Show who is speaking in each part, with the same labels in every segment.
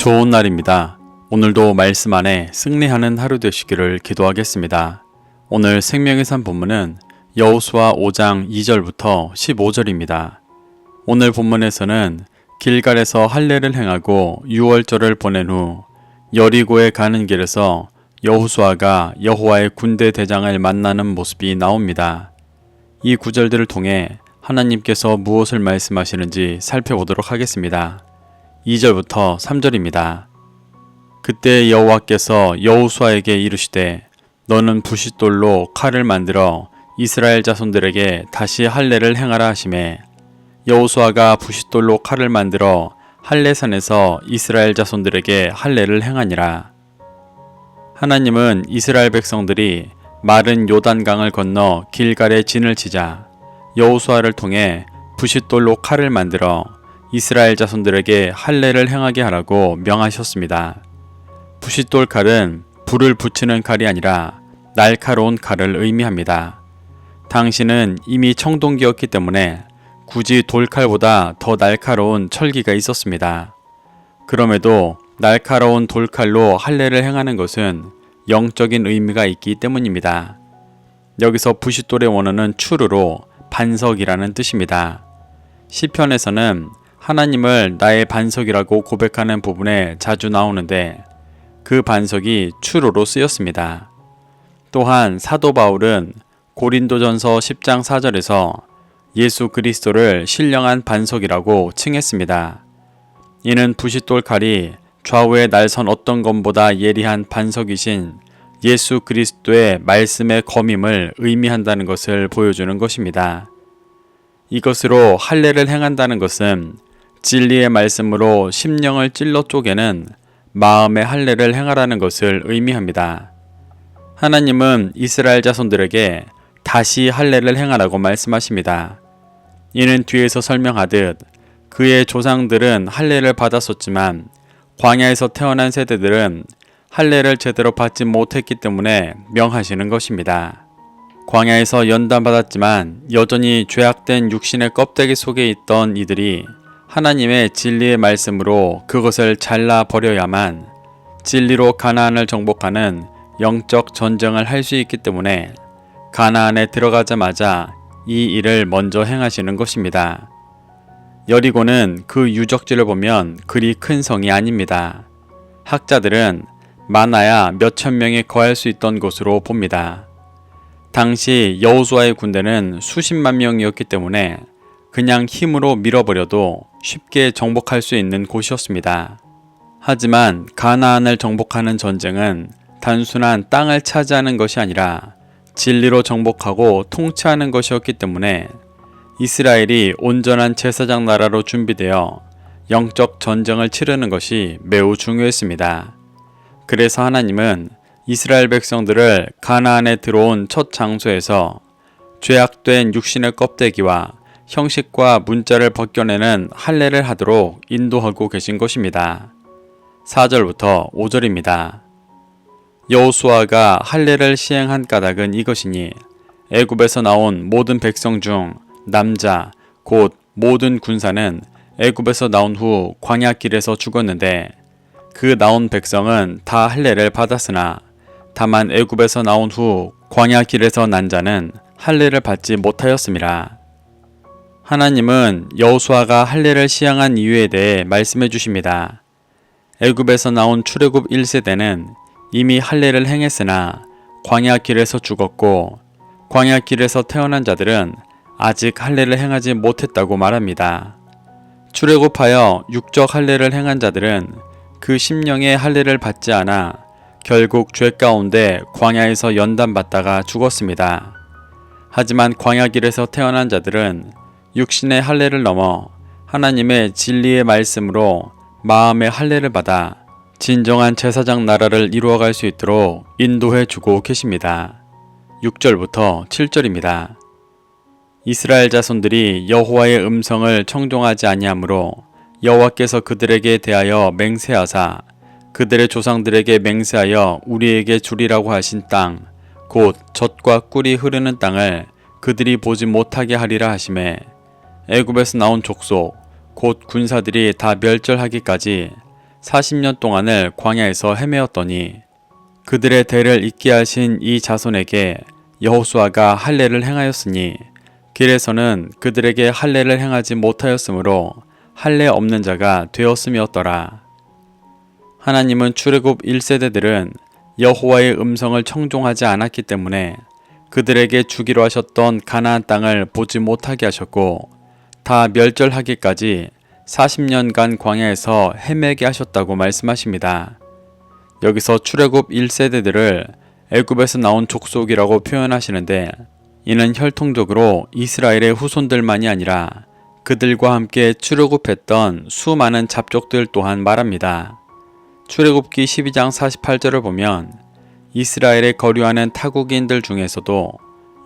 Speaker 1: 좋은 날입니다. 오늘도 말씀 안에 승리하는 하루 되시기를 기도하겠습니다. 오늘 생명의 산 본문은 여호수아 5장 2절부터 15절입니다. 오늘 본문에서는 길갈에서 할례를 행하고 유월절을 보낸 후 여리고에 가는 길에서 여호수아가 여호와의 군대 대장을 만나는 모습이 나옵니다. 이 구절들을 통해 하나님께서 무엇을 말씀하시는지 살펴보도록 하겠습니다. 2절부터 3절입니다. 그때 여호와께서 여호수아에게 이르시되 너는 부싯돌로 칼을 만들어 이스라엘 자손들에게 다시 할례를 행하라 하시매 여호수아가 부싯돌로 칼을 만들어 할례산에서 이스라엘 자손들에게 할례를 행하니라. 하나님은 이스라엘 백성들이 마른 요단강을 건너 길갈에 진을 치자 여호수아를 통해 부싯돌로 칼을 만들어 이스라엘 자손들에게 할례를 행하게 하라고 명하셨습니다. 부싯돌 칼은 불을 붙이는 칼이 아니라 날카로운 칼을 의미합니다. 당시는 이미 청동기였기 때문에 굳이 돌칼보다 더 날카로운 철기가 있었습니다. 그럼에도 날카로운 돌칼로 할례를 행하는 것은 영적인 의미가 있기 때문입니다. 여기서 부싯돌의 원어는 추르로 반석이라는 뜻입니다. 시편에서는 하나님을 나의 반석이라고 고백하는 부분에 자주 나오는데 그 반석이 추루로 쓰였습니다. 또한 사도 바울은 고린도전서 10장 4절에서 예수 그리스도를 신령한 반석이라고 칭했습니다. 이는 부싯돌 칼이 좌우에 날선 어떤 것보다 예리한 반석이신 예수 그리스도의 말씀의 검임을 의미한다는 것을 보여주는 것입니다. 이것으로 할례를 행한다는 것은 진리의 말씀으로 심령을 찔러 쪼개는 마음의 할례를 행하라는 것을 의미합니다. 하나님은 이스라엘 자손들에게 다시 할례를 행하라고 말씀하십니다. 이는 뒤에서 설명하듯 그의 조상들은 할례를 받았었지만 광야에서 태어난 세대들은 할례를 제대로 받지 못했기 때문에 명하시는 것입니다. 광야에서 연단받았지만 여전히 죄악된 육신의 껍데기 속에 있던 이들이 하나님의 진리의 말씀으로 그것을 잘라 버려야만 진리로 가나안을 정복하는 영적 전쟁을 할 수 있기 때문에 가나안에 들어가자마자 이 일을 먼저 행하시는 것입니다. 여리고는 그 유적지를 보면 그리 큰 성이 아닙니다. 학자들은 많아야 몇천 명이 거할 수 있던 곳으로 봅니다. 당시 여호수아의 군대는 수십만 명이었기 때문에 그냥 힘으로 밀어버려도 쉽게 정복할 수 있는 곳이었습니다. 하지만 가나안을 정복하는 전쟁은 단순한 땅을 차지하는 것이 아니라 진리로 정복하고 통치하는 것이었기 때문에 이스라엘이 온전한 제사장 나라로 준비되어 영적 전쟁을 치르는 것이 매우 중요했습니다. 그래서 하나님은 이스라엘 백성들을 가나안에 들어온 첫 장소에서 죄악된 육신의 껍데기와 형식과 문자를 벗겨내는 할례를 하도록 인도하고 계신 것입니다. 4절부터 5절입니다. 여호수아가 할례를 시행한 까닭은 이것이니 애굽에서 나온 모든 백성 중 남자 곧 모든 군사는 애굽에서 나온 후 광야길에서 죽었는데 그 나온 백성은 다 할례를 받았으나 다만 애굽에서 나온 후 광야길에서 난 자는 할례를 받지 못하였음이라. 하나님은 여호수아가 할례를 시행한 이유에 대해 말씀해 주십니다. 애굽에서 나온 출애굽 1세대는 이미 할례를 행했으나 광야길에서 죽었고 광야길에서 태어난 자들은 아직 할례를 행하지 못했다고 말합니다. 출애굽하여 육적 할례를 행한 자들은 그 심령의 할례를 받지 않아 결국 죄 가운데 광야에서 연단받다가 죽었습니다. 하지만 광야길에서 태어난 자들은 육신의 할례를 넘어 하나님의 진리의 말씀으로 마음의 할례를 받아 진정한 제사장 나라를 이루어갈 수 있도록 인도해 주고 계십니다. 6절부터 7절입니다. 이스라엘 자손들이 여호와의 음성을 청종하지 아니하므로 여호와께서 그들에게 대하여 맹세하사 그들의 조상들에게 맹세하여 우리에게 주리라고 하신 땅 곧 젖과 꿀이 흐르는 땅을 그들이 보지 못하게 하리라 하시매 애굽에서 나온 족속 곧 군사들이 다 멸절하기까지 40년 동안을 광야에서 헤매었더니 그들의 대를 잇게 하신 이 자손에게 여호수아가 할례를 행하였으니 길에서는 그들에게 할례를 행하지 못하였으므로 할례 없는 자가 되었음이었더라. 하나님은 출애굽 1세대들은 여호와의 음성을 청종하지 않았기 때문에 그들에게 주기로 하셨던 가나안 땅을 보지 못하게 하셨고 다 멸절하기까지 40년간 광야에서 헤매게 하셨다고 말씀하십니다. 여기서 출애굽 1세대들을 애굽에서 나온 족속이라고 표현하시는데 이는 혈통적으로 이스라엘의 후손들만이 아니라 그들과 함께 출애굽했던 수많은 잡족들 또한 말합니다. 출애굽기 12장 48절을 보면 이스라엘에 거류하는 타국인들 중에서도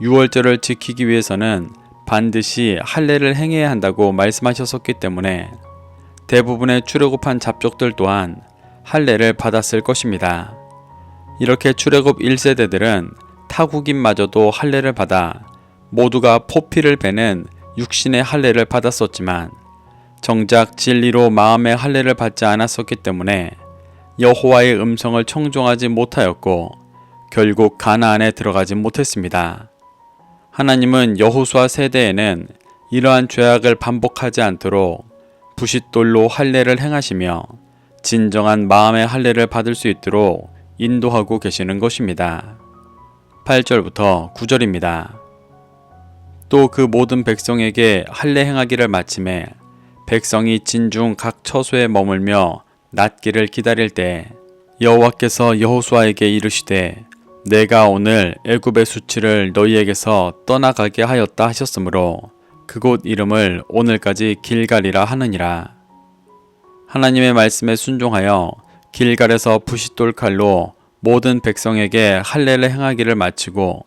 Speaker 1: 유월절을 지키기 위해서는 반드시 할례를 행해야 한다고 말씀하셨었기 때문에 대부분의 출애굽한 잡족들 또한 할례를 받았을 것입니다. 이렇게 출애굽 1세대들은 타국인마저도 할례를 받아 모두가 포피를 베는 육신의 할례를 받았었지만 정작 진리로 마음의 할례를 받지 않았었기 때문에 여호와의 음성을 청종하지 못하였고 결국 가나안에 들어가지 못했습니다. 하나님은 여호수아 세대에는 이러한 죄악을 반복하지 않도록 부싯돌로 할례를 행하시며 진정한 마음의 할례를 받을 수 있도록 인도하고 계시는 것입니다. 8절부터 9절입니다. 또 그 모든 백성에게 할례 행하기를 마침에 백성이 진중 각 처소에 머물며 낫기를 기다릴 때 여호와께서 여호수아에게 이르시되 내가 오늘 애굽의 수치를 너희에게서 떠나가게 하였다 하셨으므로 그곳 이름을 오늘까지 길갈이라 하느니라. 하나님의 말씀에 순종하여 길갈에서 부싯돌 칼로 모든 백성에게 할례를 행하기를 마치고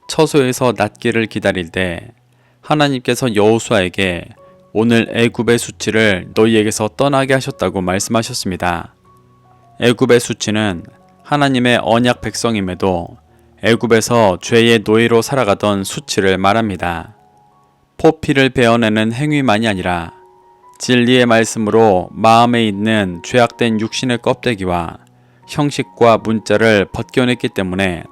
Speaker 1: 처소에서 낫기를 기다릴 때 하나님께서 여호수아에게 오늘 애굽의 수치를 너희에게서 떠나게 하셨다고 말씀하셨습니다. 애굽의 수치는 하나님의 언약 백성임에도 애굽에서 죄의 노예로 살아가던 수치를 말합니다. 포피를 베어내는 행위만이 아니라 진리의 말씀으로 마음에 있는 죄악된 육신의 껍데기와 형식과 문자를 벗겨냈기 때문에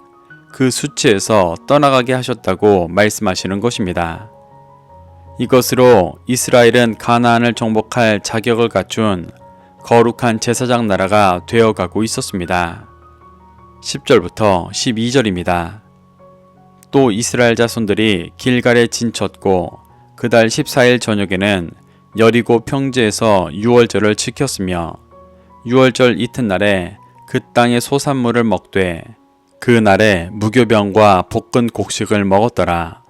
Speaker 1: 그 수치에서 떠나가게 하셨다고 말씀하시는 것입니다. 이것으로 이스라엘은 가나안을 정복할 자격을 갖춘 거룩한 제사장 나라가 되어가고 있었습니다. 10절부터 12절입니다. 또 이스라엘 자손들이 길갈에 진쳤고 그달 14일 저녁에는 여리고 평지에서 유월절을 지켰으며 유월절 이튿날에 그 땅의 소산물을 먹되 그 날에 무교병과 볶은 곡식을 먹었더라.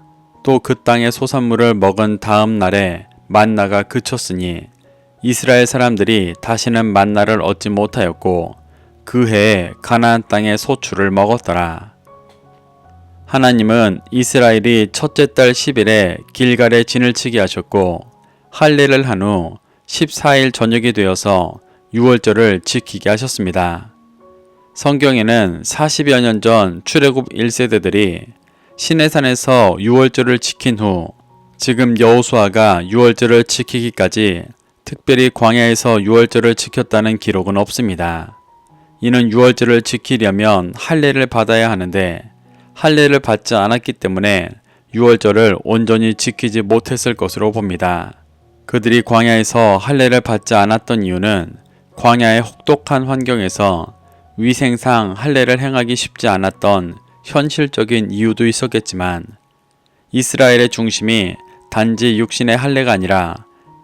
Speaker 1: 또 그 땅의 소산물을 먹은 다음 날에 만나가 그쳤으니 이스라엘 사람들이 다시는 만나를 얻지 못하였고 그 해에 가나안 땅의 소출을 먹었더라. 하나님은 이스라엘이 첫째 달 10일에 길갈에 진을 치게 하셨고 할례를 한 후 14일 저녁이 되어서 유월절을 지키게 하셨습니다. 성경에는 40여 년 전 출애굽 1세대들이 시내산에서 유월절을 지킨 후 지금 여호수아가 유월절을 지키기까지 특별히 광야에서 유월절을 지켰다는 기록은 없습니다. 이는 유월절을 지키려면 할례를 받아야 하는데 할례를 받지 않았기 때문에 유월절을 온전히 지키지 못했을 것으로 봅니다. 그들이 광야에서 할례를 받지 않았던 이유는 광야의 혹독한 환경에서 위생상 할례를 행하기 쉽지 않았던 현실적인 이유도 있었겠지만 이스라엘의 중심이 단지 육신의 할례가 아니라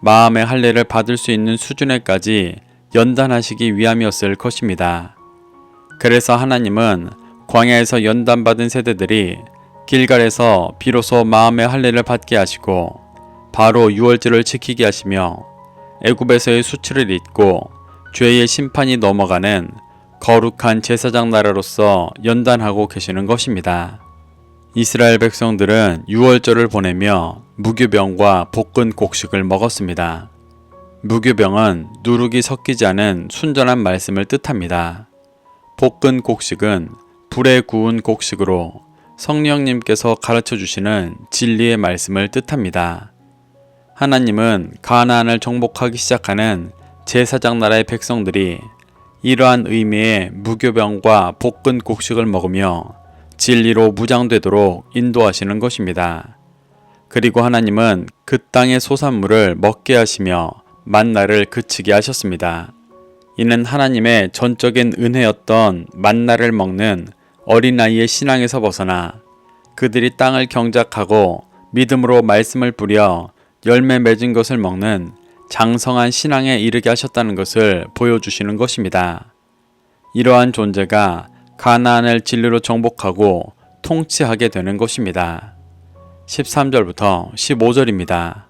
Speaker 1: 마음의 할례를 받을 수 있는 수준에까지 연단하시기 위함이었을 것입니다. 그래서 하나님은 광야에서 연단받은 세대들이 길갈에서 비로소 마음의 할례를 받게 하시고 바로 유월절을 지키게 하시며 애굽에서의 수치를 잊고 죄의 심판이 넘어가는 거룩한 제사장 나라로서 연단하고 계시는 것입니다. 이스라엘 백성들은 유월절을 보내며 무교병과 볶은 곡식을 먹었습니다. 무교병은 누룩이 섞이지 않은 순전한 말씀을 뜻합니다. 볶은 곡식은 불에 구운 곡식으로 성령님께서 가르쳐 주시는 진리의 말씀을 뜻합니다. 하나님은 가나안을 정복하기 시작하는 제사장 나라의 백성들이 이러한 의미의 무교병과 볶은 곡식을 먹으며 진리로 무장되도록 인도하시는 것입니다. 그리고 하나님은 그 땅의 소산물을 먹게 하시며 만나를 그치게 하셨습니다. 이는 하나님의 전적인 은혜였던 만나를 먹는 어린아이의 신앙에서 벗어나 그들이 땅을 경작하고 믿음으로 말씀을 뿌려 열매 맺은 것을 먹는 장성한 신앙에 이르게 하셨다는 것을 보여주시는 것입니다. 이러한 존재가 가나안을 진리로 정복하고 통치하게 되는 것입니다. 13절부터 15절입니다.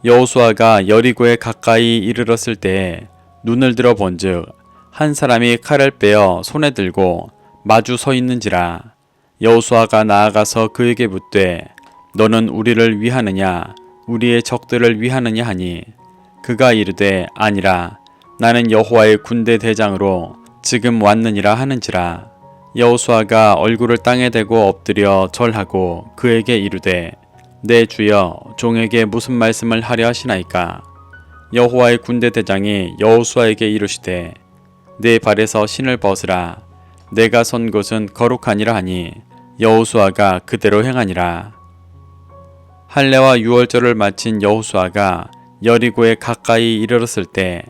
Speaker 1: 여호수아가 여리고에 가까이 이르렀을 때에 눈을 들어 본즉 한 사람이 칼을 빼어 손에 들고 마주 서 있는지라. 여호수아가 나아가서 그에게 묻되 너는 우리를 위하느냐 우리의 적들을 위하느냐 하니 그가 이르되 아니라 나는 여호와의 군대 대장으로 지금 왔느니라 하는지라. 여호수아가 얼굴을 땅에 대고 엎드려 절하고 그에게 이르되 내 주여 종에게 무슨 말씀을 하려 하시나이까. 여호와의 군대 대장이 여호수아에게 이르시되 내 발에서 신을 벗으라. 내가 선 곳은 거룩하니라 하니 여호수아가 그대로 행하니라. 할례와 유월절을 마친 여호수아가 여리고에 가까이 이르렀을 때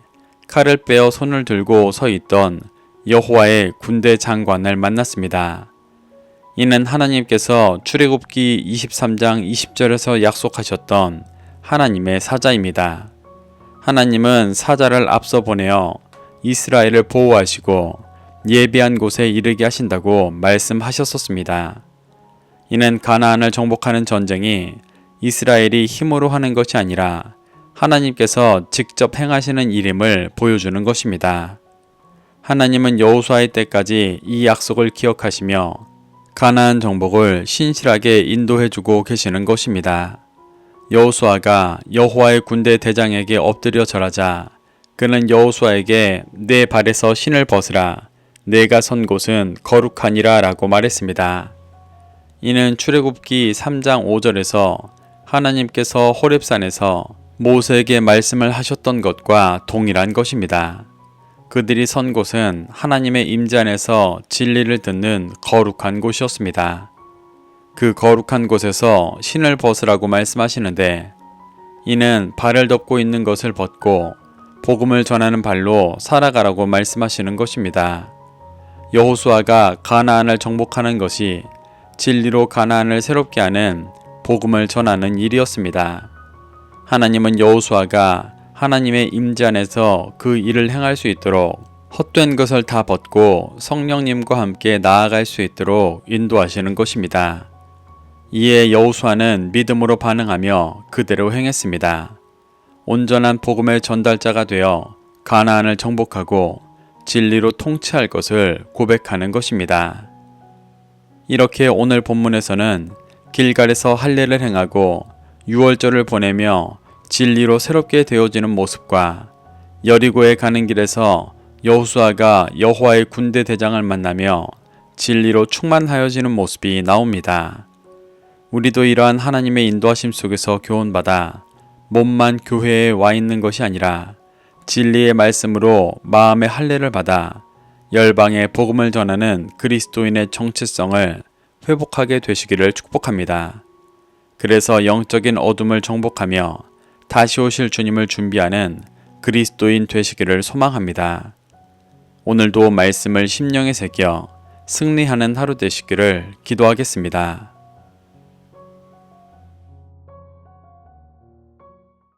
Speaker 1: 칼을 빼어 손을 들고 서 있던 여호와의 군대 장관을 만났습니다. 이는 하나님께서 출애굽기 23장 20절에서 약속하셨던 하나님의 사자입니다. 하나님은 사자를 앞서 보내어 이스라엘을 보호하시고 예비한 곳에 이르게 하신다고 말씀하셨었습니다. 이는 가나안을 정복하는 전쟁이 이스라엘이 힘으로 하는 것이 아니라 하나님께서 직접 행하시는 일임을 보여주는 것입니다. 하나님은 여호수아의 때까지 이 약속을 기억하시며 가나안 정복을 신실하게 인도해주고 계시는 것입니다. 여호수아가 여호와의 군대 대장에게 엎드려 절하자 그는 여호수아에게 내 발에서 신을 벗으라. 내가 선 곳은 거룩하니라 라고 말했습니다. 이는 출애굽기 3장 5절에서 하나님께서 호렙산에서 모세에게 말씀을 하셨던 것과 동일한 것입니다. 그들이 선 곳은 하나님의 임재 안에서 진리를 듣는 거룩한 곳이었습니다. 그 거룩한 곳에서 신을 벗으라고 말씀하시는데 이는 발을 덮고 있는 것을 벗고 복음을 전하는 발로 살아가라고 말씀하시는 것입니다. 여호수아가 가나안을 정복하는 것이 진리로 가나안을 새롭게 하는 복음을 전하는 일이었습니다. 하나님은 여호수아가 하나님의 임재 안에서 그 일을 행할 수 있도록 헛된 것을 다 벗고 성령님과 함께 나아갈 수 있도록 인도하시는 것입니다. 이에 여호수아는 믿음으로 반응하며 그대로 행했습니다. 온전한 복음의 전달자가 되어 가나안을 정복하고 진리로 통치할 것을 고백하는 것입니다. 이렇게 오늘 본문에서는 길갈에서 할례를 행하고 유월절을 보내며 진리로 새롭게 되어지는 모습과 여리고에 가는 길에서 여호수아가 여호와의 군대 대장을 만나며 진리로 충만하여지는 모습이 나옵니다. 우리도 이러한 하나님의 인도하심 속에서 교훈받아 몸만 교회에 와 있는 것이 아니라 진리의 말씀으로 마음의 할례를 받아 열방에 복음을 전하는 그리스도인의 정체성을 회복하게 되시기를 축복합니다. 그래서 영적인 어둠을 정복하며 다시 오실 주님을 준비하는 그리스도인 되시기를 소망합니다. 오늘도 말씀을 심령에 새겨 승리하는 하루 되시기를 기도하겠습니다.